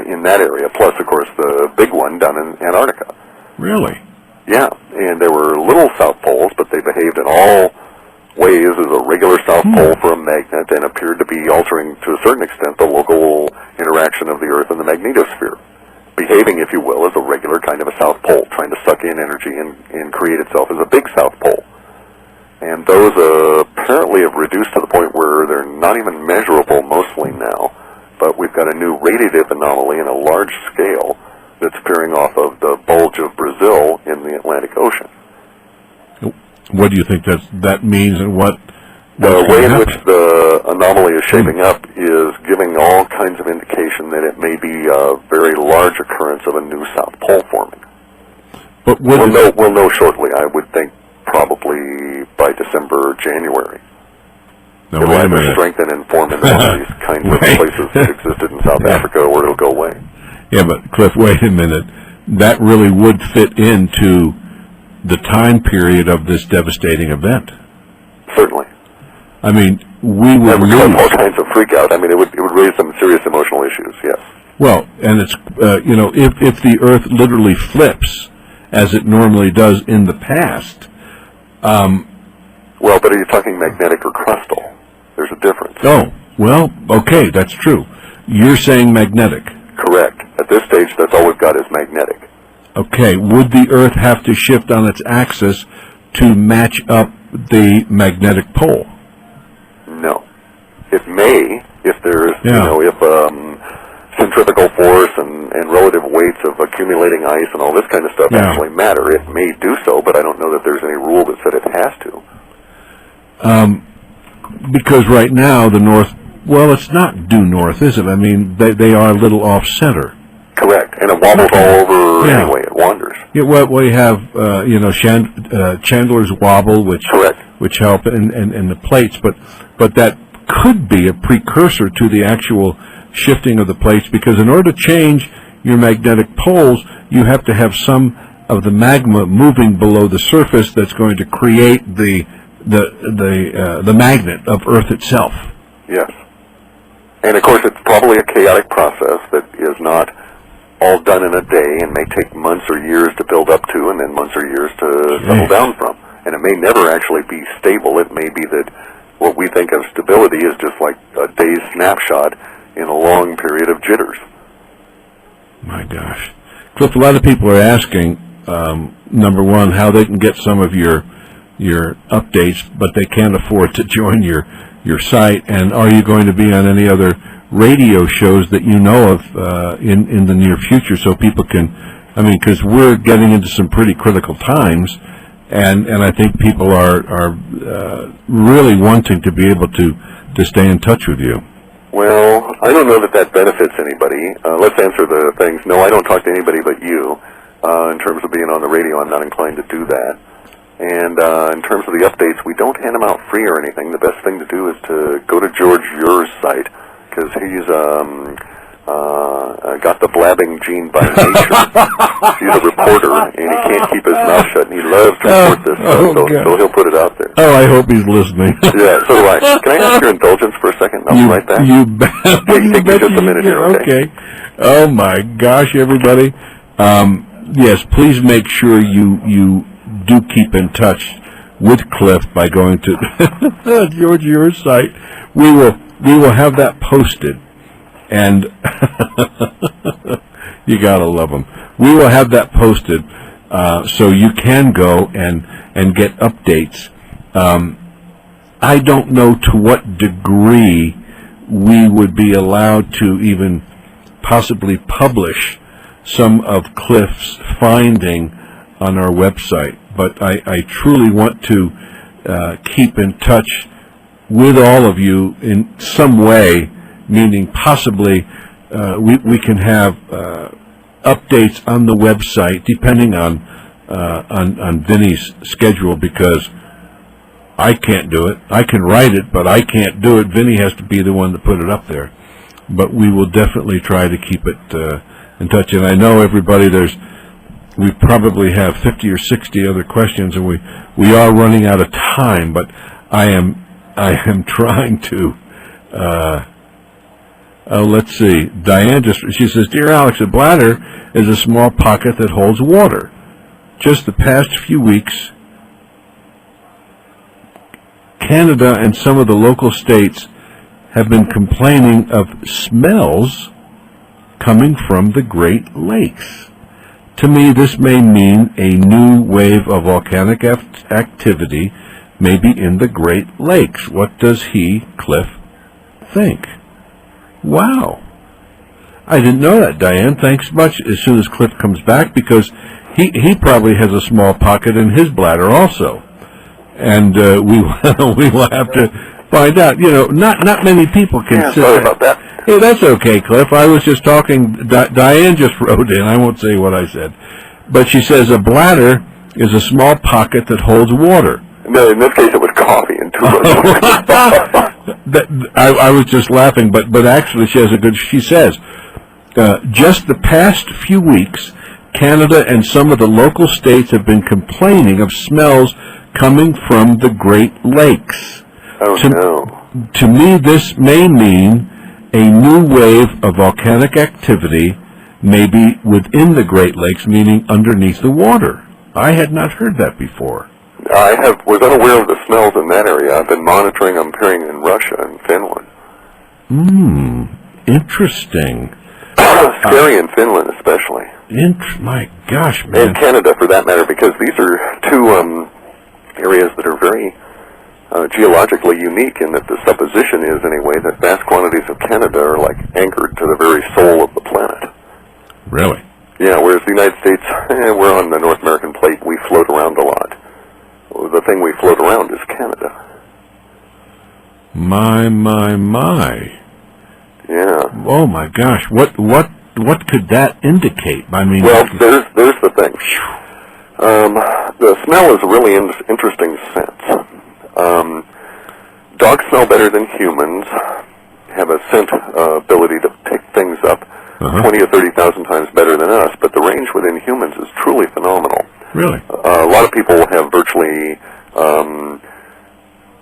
in that area, plus, of course, the big one down in Antarctica. Really? Yeah, and there were little south poles, but they behaved in all ways as a regular south pole for a magnet and appeared to be altering, to a certain extent, the local interaction of the Earth and the magnetosphere, behaving, if you will, as a regular kind of a south pole, trying to suck in energy and create itself as a big south pole. And those apparently have reduced to the point where they're not even measurable mostly now, but we've got a new radiative anomaly in a large scale that's appearing off of the bulge of Brazil in the Atlantic Ocean. What do you think that means, and what? The way in which the anomaly is shaping up is giving all kinds of indication that it may be a very large occurrence of a new south pole forming. But we'll know shortly, I would think, probably by December or January. Now, it'll wait a either minute. strengthen and form into one of these kinds of places that existed in South Africa, or it'll go away. Yeah, but Cliff, wait a minute. That really would fit into the time period of this devastating event. Certainly. I mean, we would cause lose all kinds of freak out. I mean, it would raise some serious emotional issues. Yes. Well, and it's if the Earth literally flips as it normally does in the past. Well, but are you talking magnetic or crustal? There's a difference. Oh, well, okay, that's true. You're saying magnetic. Correct. At this stage, that's all we've got is magnetic. Okay, would the Earth have to shift on its axis to match up the magnetic pole? No. It may, if there's, Yeah. if centrifugal force and relative weights of accumulating ice and all this kind of stuff actually matter. It may do so, but I don't know that there's any rule that said it has to. Because right now the North, well, it's not due north, is it? I mean, they are a little off-center. Correct, and it wobbles all over anyway. It wanders. Yeah, well, we have, Chandler's wobble, which help, and the plates, but that could be a precursor to the actual shifting of the plates, because in order to change your magnetic poles, you have to have some of the magma moving below the surface that's going to create the magnet of Earth itself. Yes. And of course, it's probably a chaotic process that is not all done in a day and may take months or years to build up to, and then months or years to settle down from. And it may never actually be stable. It may be that what we think of stability is just like a day's snapshot in a long period of jitters. My gosh. Cliff, a lot of people are asking, number one, how they can get some of your updates, but they can't afford to join your site. And are you going to be on any other radio shows that you know of in the near future, so people can, because we're getting into some pretty critical times, and I think people are really wanting to be able to stay in touch with you. Well, I don't know that benefits anybody. Let's answer the things. No, I don't talk to anybody but you. In terms of being on the radio, I'm not inclined to do that. And in terms of the updates, we don't hand them out free or anything. The best thing to do is to go to George Ure's site, because he's got the blabbing gene by nature. He's a reporter, and he can't keep his mouth shut, and he loves to report this stuff, so he'll put it out there. Oh, I hope he's listening. Yeah, so do I. Can I ask your indulgence for a second? I'll be right back. You bet. Take me just a minute here, okay? Oh, my gosh, everybody. Yes, please make sure you do keep in touch with Cliff by going to George Ure's site. We will have that posted, and you gotta love them. We will have that posted, so you can go and get updates. I don't know to what degree we would be allowed to even possibly publish some of Cliff's finding on our website, but I truly want to keep in touch with all of you in some way, meaning possibly we can have updates on the website depending on Vinny's schedule, because I can't do it. I can write it, but I can't do it. Vinny has to be the one to put it up there. But we will definitely try to keep it in touch. And I know everybody, we probably have 50 or 60 other questions, and we are running out of time. But I am trying to Let's see. Diane she says, "Dear Alex, a bladder is a small pocket that holds water. Just the past few weeks, Canada and some of the local states have been complaining of smells coming from the Great Lakes. To me, this may mean a new wave of volcanic activity, maybe in the Great Lakes. What does Clif, think?" Wow. I didn't know that, Diane. Thanks much. As soon as Clif comes back, because he probably has a small pocket in his bladder also. And we will have to find out. Not many people can say. Sorry about that. Hey, that's okay, Clif. I was just talking. Diane just wrote in. I won't say what I said. But she says a bladder is a small pocket that holds water. No, in this case it was coffee and too much. I was just laughing, but actually she says, just the past few weeks, Canada and some of the local states have been complaining of smells coming from the Great Lakes. Oh, no. To me, this may mean a new wave of volcanic activity, maybe within the Great Lakes, meaning underneath the water. I had not heard that before. I was unaware of the smells in that area. I've been monitoring them appearing in Russia and Finland. Interesting. Scary in Finland, especially. My gosh, man. And Canada, for that matter, because these are two areas that are very geologically unique in that the supposition is, anyway, that vast quantities of Canada are like anchored to the very soul of the planet. Really? Yeah, whereas the United States, we're on the North American plate, we float around a lot. The thing we float around is Canada. My. Yeah. Oh my gosh! What could that indicate? I mean, well, there's the thing. The smell is a really interesting sense. Dogs smell better than humans. Have a scent ability to pick things up 20 or 30,000 times better than us. But the range within humans is truly phenomenal. Really? A lot of people have virtually, and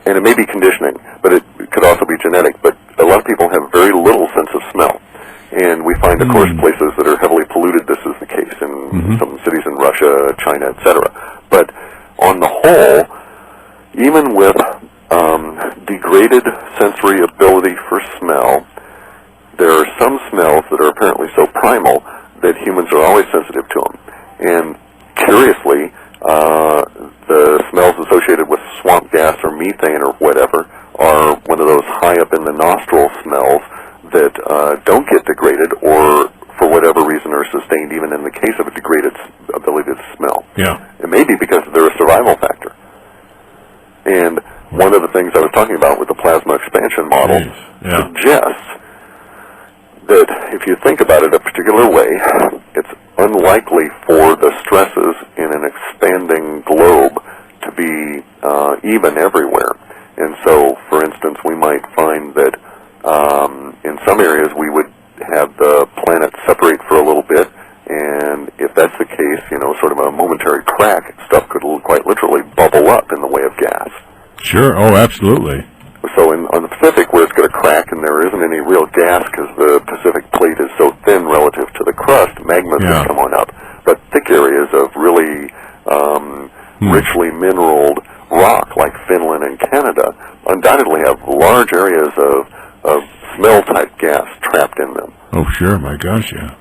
it may be conditioning, but it could also be genetic, but a lot of people have very little sense of smell. And we find, of course, places that are heavily polluted, this is the case in some cities in Russia, China, etc. But on the whole, even with degraded sensory ability for smell, there are some smells that are apparently so primal that humans are always sensitive to them. And curiously, the smells associated with swamp gas or methane or whatever are one of those high up in the nostril smells that don't get degraded or, for whatever reason, are sustained even in the case of a degraded ability to smell. Yeah. It may be because they're a survival factor. And one of the things I was talking about with the plasma expansion model suggests that if you think about it a particular way, it's unlikely for the stresses in an expanding globe to be even everywhere. And so, for instance, we might find that in some areas we would have the planet separate for a little bit, and if that's the case, sort of a momentary crack, stuff could quite literally bubble up in the way of gas. Sure. Oh, absolutely. So on the Pacific, where it's going to crack and there isn't any real gas because the Pacific plate is so thin relative to the crust, magma can come on up. But thick areas of really richly mineraled rock, like Finland and Canada, undoubtedly have large areas of smell-type gas trapped in them. Oh, sure. My gosh, yeah.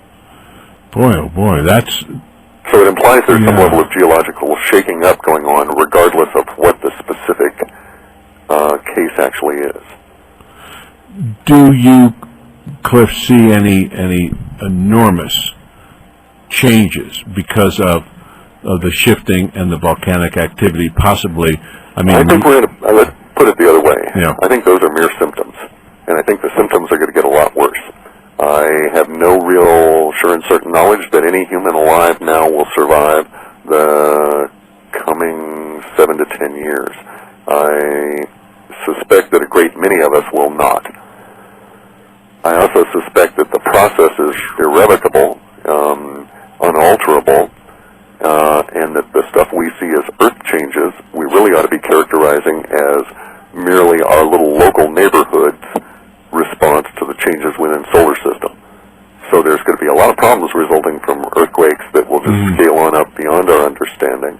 Boy, oh boy, that's... So it implies there's some level of geological shaking up going on, regardless of what the specific case actually is. Do you, Clif, see any enormous changes because of the shifting and the volcanic activity? Possibly, I think we're let's put it the other way. Yeah. I think those are mere symptoms, and I think the symptoms are going to get a lot worse. I have no real sure and certain knowledge that any human alive now will survive the coming 7 to 10 years. I suspect that a great many of us will not. I also suspect that the process is irrevocable, unalterable, and that the stuff we see as Earth changes, we really ought to be characterizing as merely our little local neighborhood's response to the changes within solar so there's going to be a lot of problems resulting from earthquakes that will just scale on up beyond our understanding.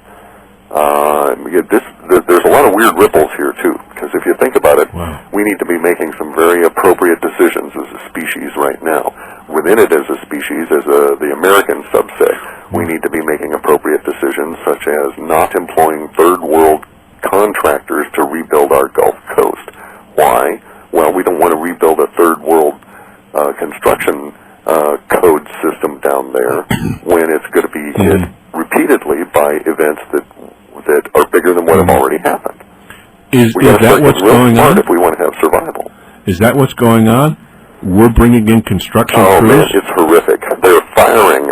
There's a lot of weird ripples here, too, because if you think about it, we need to be making some very appropriate decisions as a species right now. Within it as a species, as the American subset, we need to be making appropriate decisions such as not employing third world contractors to rebuild our Gulf Coast. Why? Well, we don't want to rebuild a third world construction code system down there when it's going to be hit repeatedly by events that are bigger than what have already happened. Is that what's going on? If we want to have survival. Is that what's going on? We're bringing in construction crews? Man, it's horrific. They're firing